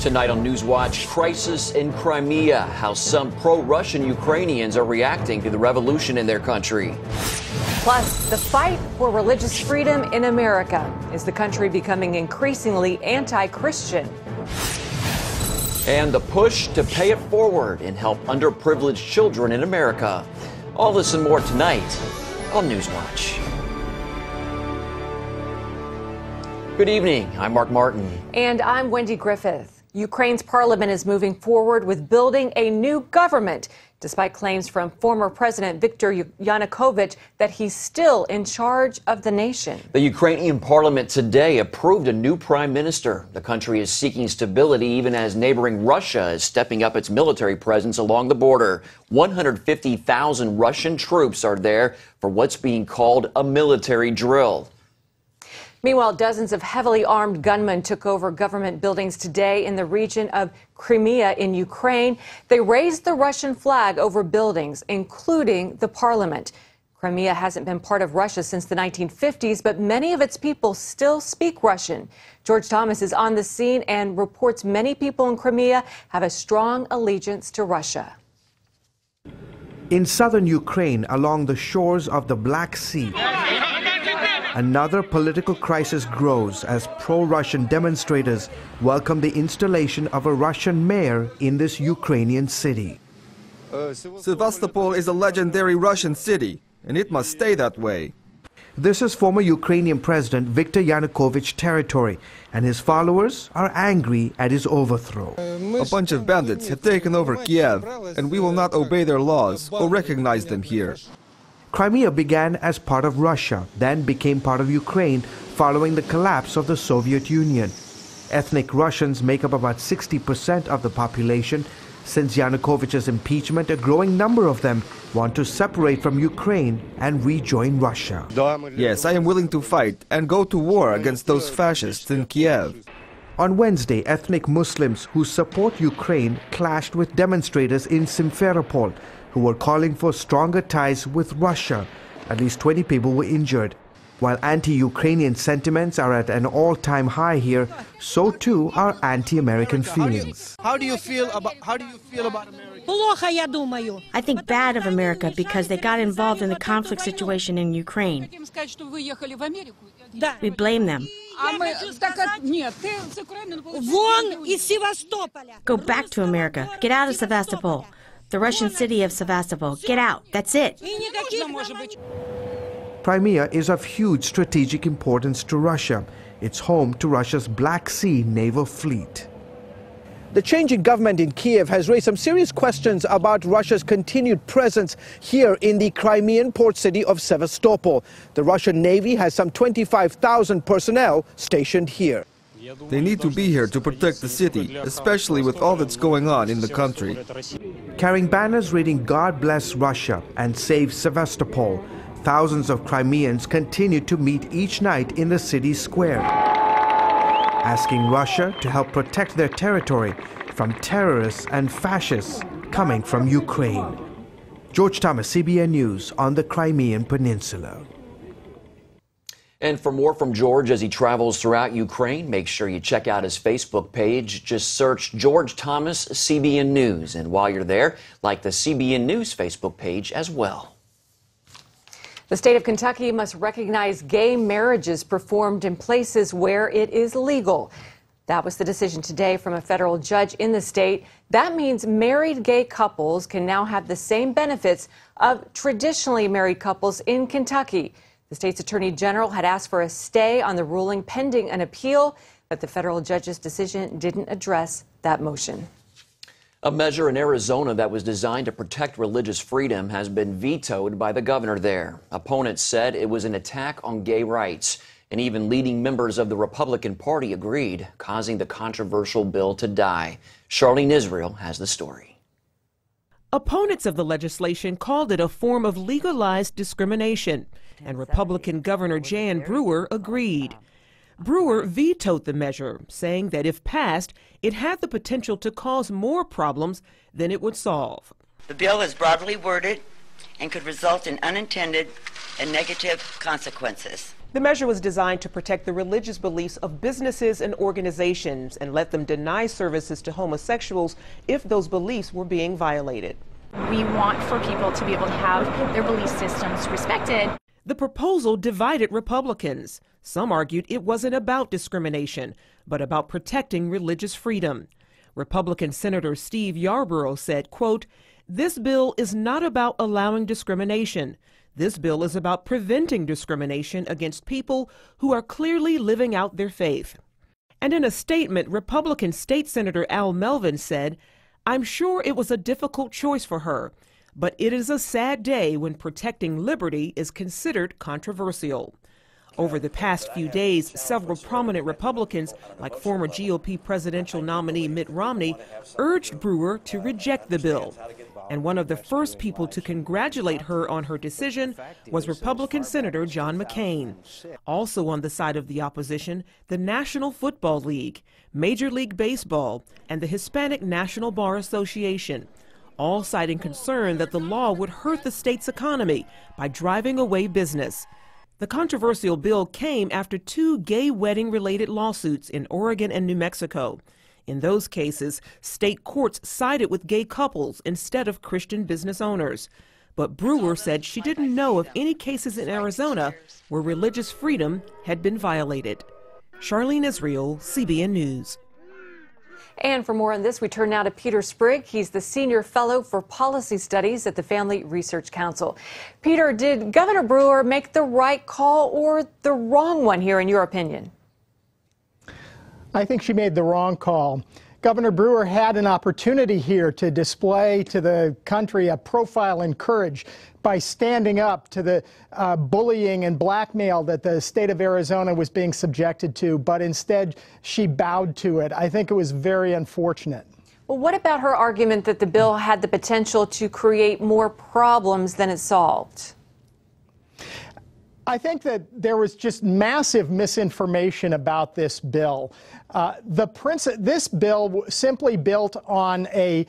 Tonight on NewsWatch, crisis in Crimea, how some pro-Russian Ukrainians are reacting to the revolution in their country. Plus, the fight for religious freedom in America. Is the country becoming increasingly anti-Christian? And the push to pay it forward and help underprivileged children in America. All this and more tonight on NewsWatch. Good evening. I'm Mark Martin. And I'm Wendy Griffith. Ukraine's parliament is moving forward with building a new government, despite claims from former President Viktor Yanukovych that he's still in charge of the nation. The Ukrainian parliament today approved a new prime minister. The country is seeking stability even as neighboring Russia is stepping up its military presence along the border. 150,000 Russian troops are there for what's being called a military drill. Meanwhile, dozens of heavily armed gunmen took over government buildings today in the region of Crimea in Ukraine. They raised the Russian flag over buildings, including the parliament. Crimea hasn't been part of Russia since the 1950s, but many of its people still speak Russian. George Thomas is on the scene and reports many people in Crimea have a strong allegiance to Russia. In southern Ukraine, along the shores of the Black Sea, another political crisis grows as pro-Russian demonstrators welcome the installation of a Russian mayor in this Ukrainian city. Sevastopol is a legendary Russian city, and it must stay that way. This is former Ukrainian President Viktor Yanukovych's territory, and his followers are angry at his overthrow. A bunch of bandits have taken over Kiev, and we will not obey their laws or recognize them here. Crimea began as part of Russia, then became part of Ukraine following the collapse of the Soviet Union. Ethnic Russians make up about 60% of the population. Since Yanukovych's impeachment, a growing number of them want to separate from Ukraine and rejoin Russia. Yes, I am willing to fight and go to war against those fascists in Kiev. On Wednesday, ethnic Muslims who support Ukraine clashed with demonstrators in Simferopol, who were calling for stronger ties with Russia. At least 20 people were injured. While anti-Ukrainian sentiments are at an all-time high here, so too are anti-American feelings. How do you feel about America? I think bad of America because they got involved in the conflict situation in Ukraine. We blame them. Go back to America. Get out of Sevastopol. The Russian city of Sevastopol. Get out. That's it. Crimea is of huge strategic importance to Russia. It's home to Russia's Black Sea naval fleet. The changing government in Kiev has raised some serious questions about Russia's continued presence here in the Crimean port city of Sevastopol. The Russian Navy has some 25,000 personnel stationed here. They need to be here to protect the city, especially with all that's going on in the country. Carrying banners reading "God bless Russia" and "Save Sevastopol," thousands of Crimeans continue to meet each night in the city's square, asking Russia to help protect their territory from terrorists and fascists coming from Ukraine. George Thomas, CBN News on the Crimean Peninsula. And for more from George as he travels throughout Ukraine, make sure you check out his Facebook page. Just search George Thomas CBN News. And while you're there, like the CBN News Facebook page as well. The state of Kentucky must recognize gay marriages performed in places where it is legal. That was the decision today from a federal judge in the state. That means married gay couples can now have the same benefits of traditionally married couples in Kentucky. The state's attorney general had asked for a stay on the ruling pending an appeal, but the federal judge's decision didn't address that motion. A measure in Arizona that was designed to protect religious freedom has been vetoed by the governor there. Opponents said it was an attack on gay rights, and even leading members of the Republican Party agreed, causing the controversial bill to die. Charlene Israel has the story. Opponents of the legislation called it a form of legalized discrimination, and Republican Governor Jan Brewer agreed. Brewer vetoed the measure, saying that if passed, it had the potential to cause more problems than it would solve. The bill is broadly worded and could result in unintended and negative consequences. The measure was designed to protect the religious beliefs of businesses and organizations and let them deny services to homosexuals if those beliefs were being violated. We want for people to be able to have their belief systems respected. The proposal divided Republicans. Some argued it wasn't about discrimination, but about protecting religious freedom. Republican Senator Steve Yarborough said, quote, "This bill is not about allowing discrimination. This bill is about preventing discrimination against people who are clearly living out their faith." And in a statement, Republican State Senator Al Melvin said, "I'm sure it was a difficult choice for her, but it is a sad day when protecting liberty is considered controversial." Over the past few days, several prominent Republicans, like former GOP presidential nominee Mitt Romney, urged Brewer to reject the bill. And one of the first people to congratulate her on her decision was Republican Senator John McCain. Also on the side of the opposition, the National Football League, Major League Baseball, and the Hispanic National Bar Association, all citing concern that the law would hurt the state's economy by driving away business. The controversial bill came after 2 gay wedding-related lawsuits in Oregon and New Mexico. In those cases, state courts sided with gay couples instead of Christian business owners. But Brewer said she didn't know of any cases in Arizona where religious freedom had been violated. Charlene Israel, CBN News. And for more on this, we turn now to Peter Sprigg. He's the Senior Fellow for Policy Studies at the Family Research Council. Peter, did Governor Brewer make the right call or the wrong one here, in your opinion? I think she made the wrong call. Governor Brewer had an opportunity here to display to the country a profile in courage by standing up to the bullying and blackmail that the state of Arizona was being subjected to, but instead she bowed to it. I think it was very unfortunate. Well, what about her argument that the bill had the potential to create more problems than it solved? I think that there was just massive misinformation about this bill. This bill simply built on a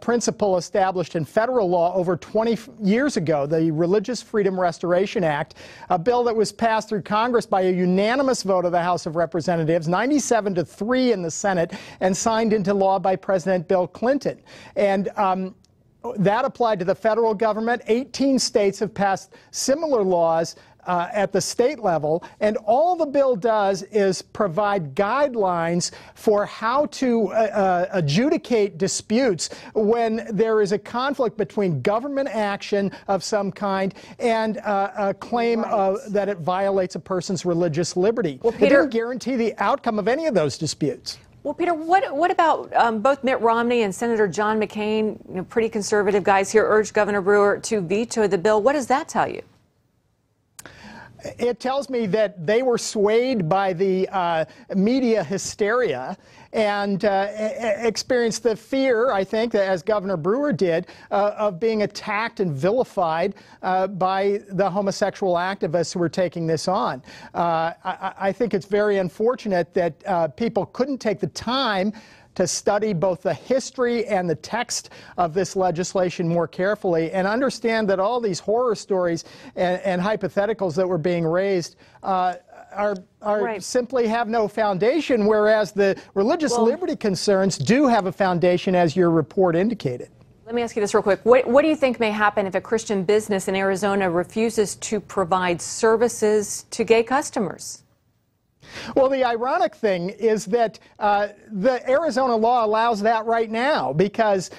principle established in federal law over 20 years ago, the Religious Freedom Restoration Act, a bill that was passed through Congress by a unanimous vote of the House of Representatives, 97-3 in the Senate, and signed into law by President Bill Clinton. And that applied to the federal government. 18 states have passed similar laws at the state level, and all the bill does is provide guidelines for how to adjudicate disputes when there is a conflict between government action of some kind and a claim that it violates a person's religious liberty. Well, Peter, it didn't guarantee the outcome of any of those disputes. Well, Peter, what about both Mitt Romney and Senator John McCain, pretty conservative guys here, urged Governor Brewer to veto the bill? What does that tell you? It tells me that they were swayed by the media hysteria and experienced the fear, I think, as Governor Brewer did, of being attacked and vilified by the homosexual activists who were taking this on. I think it's very unfortunate that people couldn't take the time to study both the history and the text of this legislation more carefully and understand that all these horror stories and hypotheticals that were being raised simply have no foundation, whereas the religious liberty concerns do have a foundation, as your report indicated. Let me ask you this real quick. What do you think may happen if a Christian business in Arizona refuses to provide services to gay customers? Well, the ironic thing is that the Arizona law allows that right now because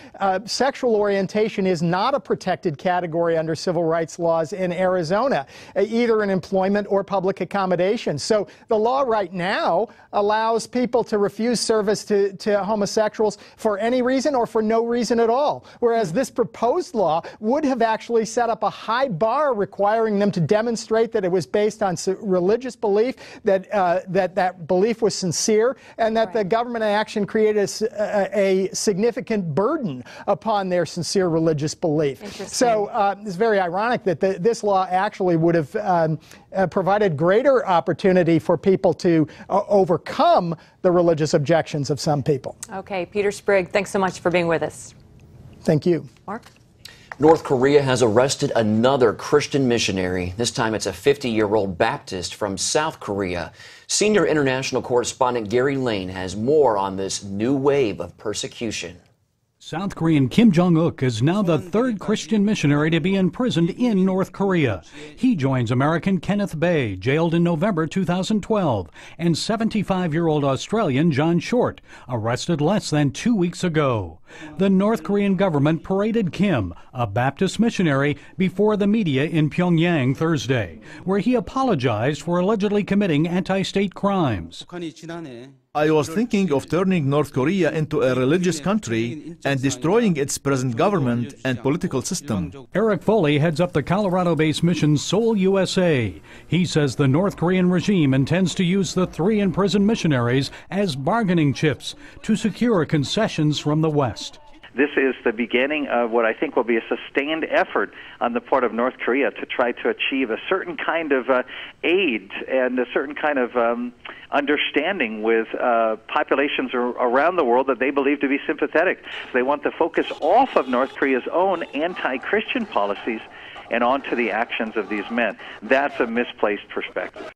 sexual orientation is not a protected category under civil rights laws in Arizona, either in employment or public accommodation. So the law right now allows people to refuse service to homosexuals for any reason or for no reason at all, whereas this proposed law would have actually set up a high bar requiring them to demonstrate that it was based on religious belief, that belief was sincere, and that the government action created a significant burden upon their sincere religious belief. So it's very ironic that this law actually would have provided greater opportunity for people to overcome the religious objections of some people. Okay, Peter Sprigg, thanks so much for being with us. Thank you. Mark? North Korea has arrested another Christian missionary. This time it's a 50-year-old Baptist from South Korea. Senior international correspondent Gary Lane has more on this new wave of persecution. South Korean Kim Jong-uk is now the third Christian missionary to be imprisoned in North Korea. He joins American Kenneth Bae, jailed in November 2012, and 75-year-old Australian John Short, arrested less than 2 weeks ago. The North Korean government paraded Kim, a Baptist missionary, before the media in Pyongyang Thursday, where he apologized for allegedly committing anti-state crimes. I was thinking of turning North Korea into a religious country and destroying its present government and political system. Eric Foley heads up the Colorado-based mission Seoul, USA. He says the North Korean regime intends to use the 3 imprisoned missionaries as bargaining chips to secure concessions from the West. This is the beginning of what I think will be a sustained effort on the part of North Korea to try to achieve a certain kind of aid and a certain kind of understanding with populations around the world that they believe to be sympathetic. They want to focus off of North Korea's own anti-Christian policies and onto the actions of these men. That's a misplaced perspective.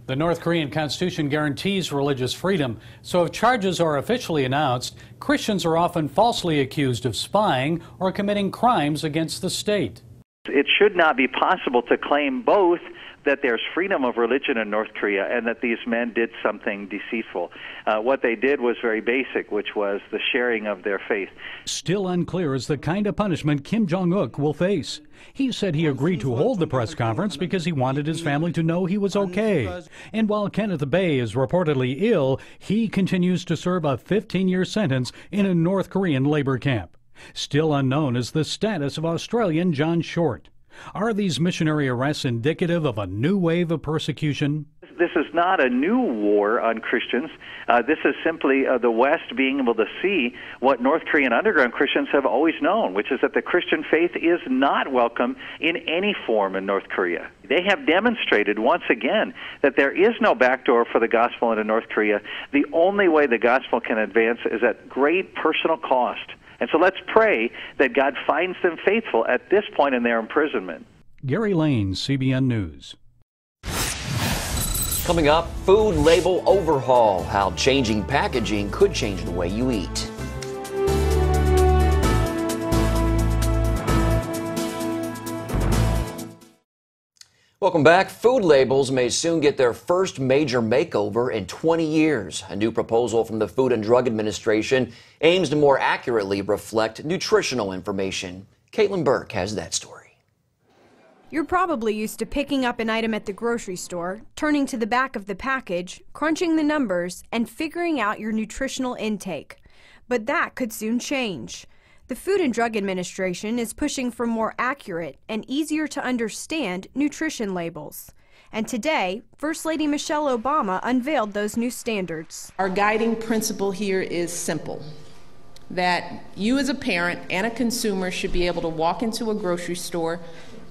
The North Korean Constitution guarantees religious freedom, so if charges are officially announced, Christians are often falsely accused of spying or committing crimes against the state. It should not be possible to claim both that there's freedom of religion in North Korea and that these men did something deceitful. What they did was very basic, which was the sharing of their faith. Still unclear is the kind of punishment Kim Jong-uk will face. He said he agreed to hold the press conference because he wanted his family to know he was okay. And while Kenneth Bae is reportedly ill, he continues to serve a 15-year sentence in a North Korean labor camp. Still unknown is the status of Australian John Short. Are these missionary arrests indicative of a new wave of persecution? This is not a new war on Christians. This is simply the West being able to see what North Korean underground Christians have always known, which is that the Christian faith is not welcome in any form in North Korea. They have demonstrated once again that there is no backdoor for the gospel into North Korea. The only way the gospel can advance is at great personal cost. And so let's pray that God finds them faithful at this point in their imprisonment. Gary Lane, CBN News. Coming up, food label overhaul, how changing packaging could change the way you eat. Welcome back. Food labels may soon get their first major makeover in 20 years. A new proposal from the Food and Drug Administration aims to more accurately reflect nutritional information. Caitlin Burke has that story. You're probably used to picking up an item at the grocery store, turning to the back of the package, crunching the numbers, and figuring out your nutritional intake. But that could soon change. The Food and Drug Administration is pushing for more accurate and easier to understand nutrition labels. And today, First Lady Michelle Obama unveiled those new standards. Our guiding principle here is simple, that you as a parent and a consumer should be able to walk into a grocery store,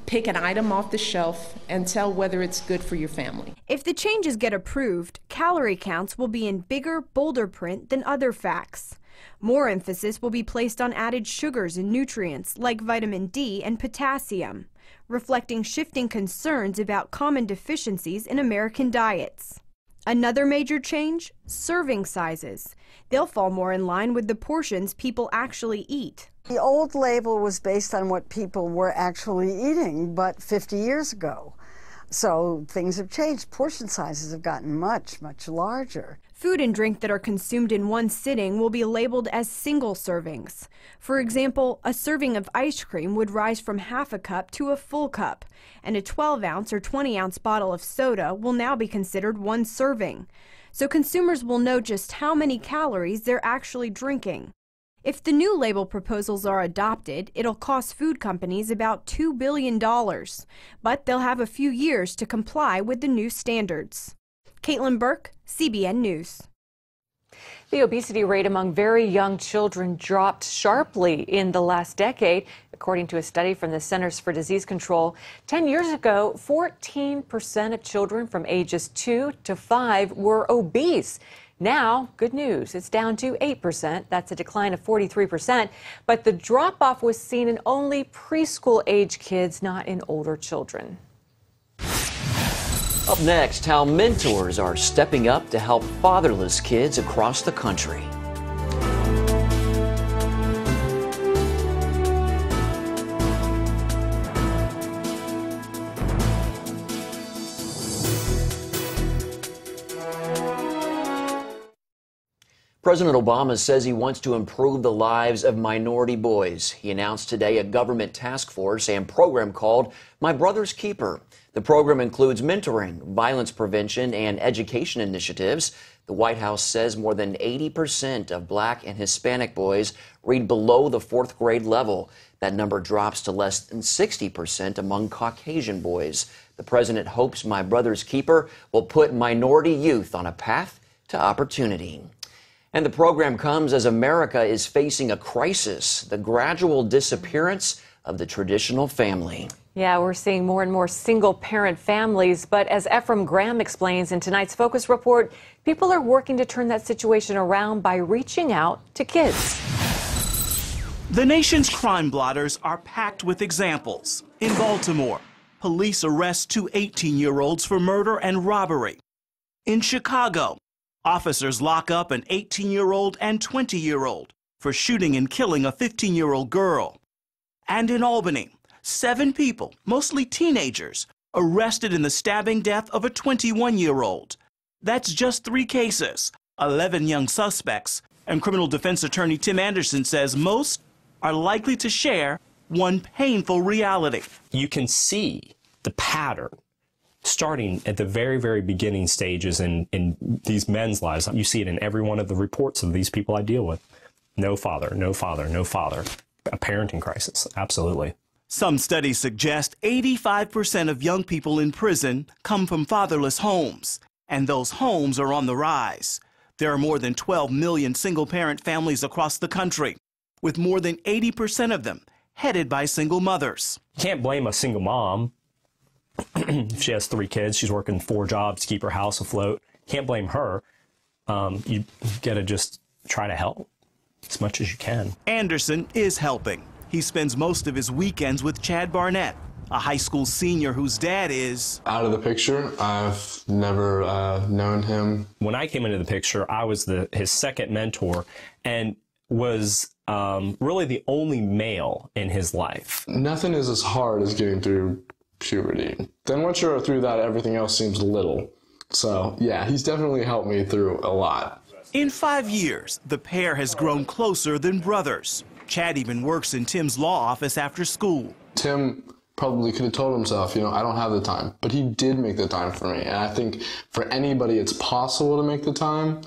pick an item off the shelf, and tell whether it's good for your family. If the changes get approved, calorie counts will be in bigger, bolder print than other facts. More emphasis will be placed on added sugars and nutrients like vitamin D and potassium, reflecting shifting concerns about common deficiencies in American diets. Another major change, serving sizes. They'll fall more in line with the portions people actually eat. The old label was based on what people were actually eating, but 50 years ago. So things have changed. Portion sizes have gotten much, much larger. Food and drink that are consumed in one sitting will be labeled as single servings. For example, a serving of ice cream would rise from half a cup to a full cup, and a 12-ounce or 20-ounce bottle of soda will now be considered one serving. So consumers will know just how many calories they're actually drinking. If the new label proposals are adopted, it'll cost food companies about $2 billion, but they'll have a few years to comply with the new standards. Caitlin Burke, CBN News. The obesity rate among very young children dropped sharply in the last decade, according to a study from the Centers for Disease Control. 10 years ago, 14% of children from ages 2 to 5 were obese. Now, good news, it's down to 8%. That's a decline of 43%. But the drop-off was seen in only preschool-age kids, not in older children. Up next, how mentors are stepping up to help fatherless kids across the country. President Obama says he wants to improve the lives of minority boys. He announced today a government task force and program called My Brother's Keeper. The program includes mentoring, violence prevention, and education initiatives. The White House says more than 80% of Black and Hispanic boys read below the 4th grade level. That number drops to less than 60% among Caucasian boys. The president hopes My Brother's Keeper will put minority youth on a path to opportunity. And the program comes as America is facing a crisis, the gradual disappearance of the traditional family. Yeah, we're seeing more and more single-parent families, but as Ephraim Graham explains in tonight's Focus Report, people are working to turn that situation around by reaching out to kids. The nation's crime blotters are packed with examples. In Baltimore, police arrest 2 18-year-olds for murder and robbery. In Chicago, officers lock up an 18-year-old and 20-year-old for shooting and killing a 15-year-old girl. And in Albany, 7 people, mostly teenagers, arrested in the stabbing death of a 21-year-old. That's just 3 cases, 11 young suspects, and criminal defense attorney Tim Anderson says most are likely to share one painful reality. You can see the pattern starting at the very, very beginning stages in these men's lives. You see it in every one of the reports of these people I deal with. No father, no father, no father. A parenting crisis, absolutely. Some studies suggest 85% of young people in prison come from fatherless homes, and those homes are on the rise. There are more than 12 million single-parent families across the country, with more than 80% of them headed by single mothers. You can't blame a single mom. If she has 3 kids, she's working 4 jobs to keep her house afloat. Can't blame her. You gotta just try to help as much as you can. Anderson is helping. He spends most of his weekends with Chad Barnett, a high school senior whose dad is out of the picture. I've never known him. When I came into the picture, I was his second mentor and was really the only male in his life. Nothing is as hard as getting through puberty. Then once you're through that, everything else seems little. So yeah, he's definitely helped me through a lot. In 5 years, the pair has grown closer than brothers. Chad even works in Tim's law office after school. Tim probably could have told himself, you know, I don't have the time, but he did make the time for me. And I think for anybody, it's possible to make the time.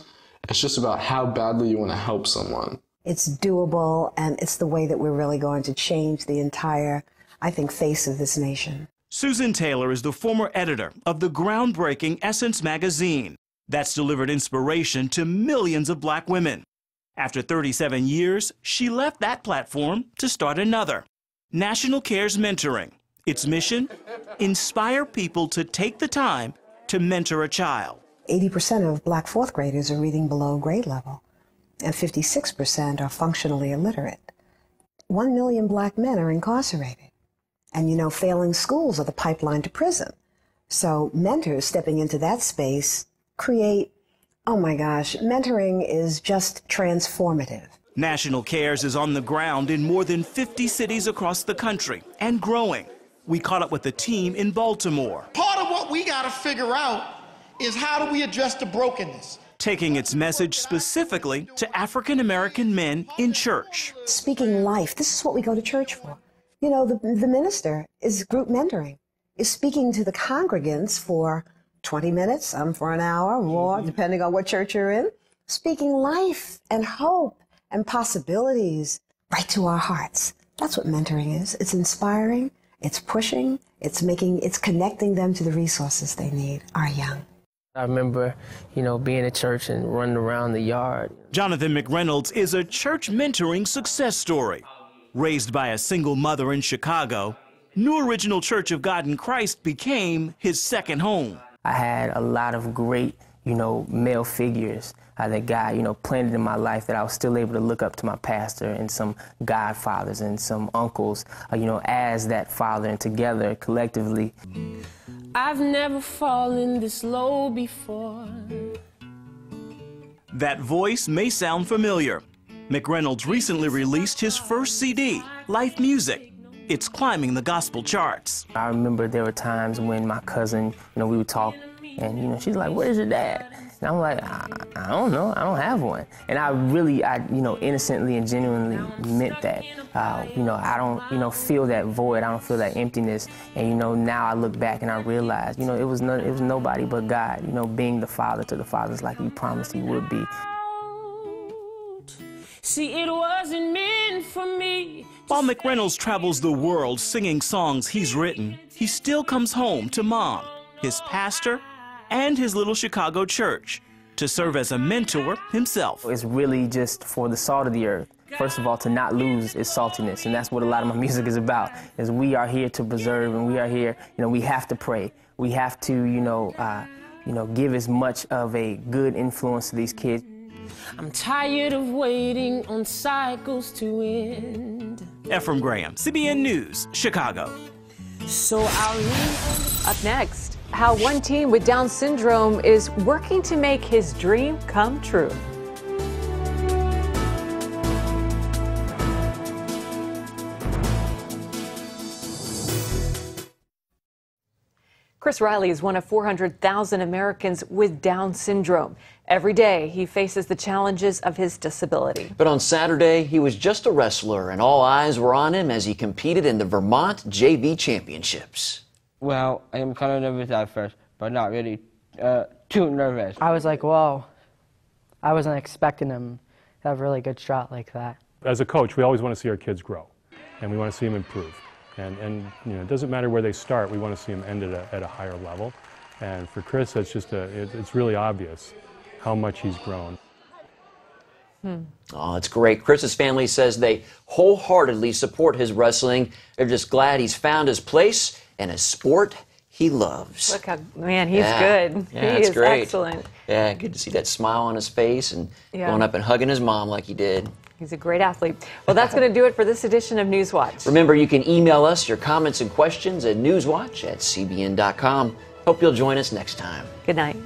It's just about how badly you want to help someone. It's doable, and it's the way that we're really going to change the entire, I think, face of this nation. Susan Taylor is the former editor of the groundbreaking Essence magazine that's delivered inspiration to millions of Black women. After 37 years, she left that platform to start another, National Cares Mentoring. Its mission, inspire people to take the time to mentor a child. 80% of Black 4th graders are reading below grade level, and 56% are functionally illiterate. 1 million Black men are incarcerated. And you know, failing schools are the pipeline to prison. So mentors stepping into that space create, oh my gosh, mentoring is just transformative. National Cares is on the ground in more than 50 cities across the country and growing. We caught up with the team in Baltimore. Part of what we got to figure out is how do we address the brokenness? Taking its message specifically to African American men in church. Speaking life, this is what we go to church for. You know, the minister is group mentoring, is speaking to the congregants for 20 minutes, some for an hour, more, depending on what church you're in, speaking life and hope and possibilities right to our hearts. That's what mentoring is. It's inspiring, it's pushing, it's connecting them to the resources they need, our young. I remember, you know, being at church and running around the yard. Jonathan McReynolds is a church mentoring success story. Raised by a single mother in Chicago, New Original Church of God in Christ became his second home. I had a lot of great, you know, male figures that God, planted in my life, that I was still able to look up to my pastor and some godfathers and some uncles, as that father, and together, collectively. I've never fallen this low before. That voice may sound familiar. McReynolds recently released his first CD, Life Music. It's climbing the gospel charts. I remember there were times when my cousin, we would talk, and, she's like, "Where's your dad?" And I'm like, I don't know, I don't have one. And I innocently and genuinely meant that. I don't, feel that void, I don't feel that emptiness. And, now I look back and I realize, it was nobody but God, being the father to the fathers like he promised he would be. See, it wasn't meant for me. While McReynolds travels the world singing songs he's written, he still comes home to Mom, his pastor, and his little Chicago church to serve as a mentor himself. It's really just for the salt of the earth. First of all, to not lose its saltiness, and that's what a lot of my music is about, is we are here to preserve, and we are here, we have to pray. We have to, give as much of a good influence to these kids. I'm tired of waiting on cycles to end. Ephraim Graham, CBN News, Chicago. So I'll leave. Up next, how one teen with Down syndrome is working to make his dream come true. Chris Riley is one of 400,000 Americans with Down syndrome. Every day, he faces the challenges of his disability. But on Saturday, he was just a wrestler, and all eyes were on him as he competed in the Vermont JV Championships. Well, I am kind of nervous at first, but not really too nervous. I was like, whoa, I wasn't expecting him to have a really good shot like that. As a coach, we always want to see our kids grow, and we want to see them improve. And it doesn't matter where they start, we want to see them end at a higher level. And for Chris, it's really obvious how much he's grown. Oh, it's great. Chris's family says they wholeheartedly support his wrestling. They're just glad he's found his place in a sport he loves. Look how, man, he's good. Yeah, he is great. Excellent. Yeah, good to see that smile on his face and going up and hugging his mom like he did. He's a great athlete. Well, that's going to do it for this edition of NewsWatch. Remember, you can email us your comments and questions at newswatch@cbn.com. Hope you'll join us next time. Good night.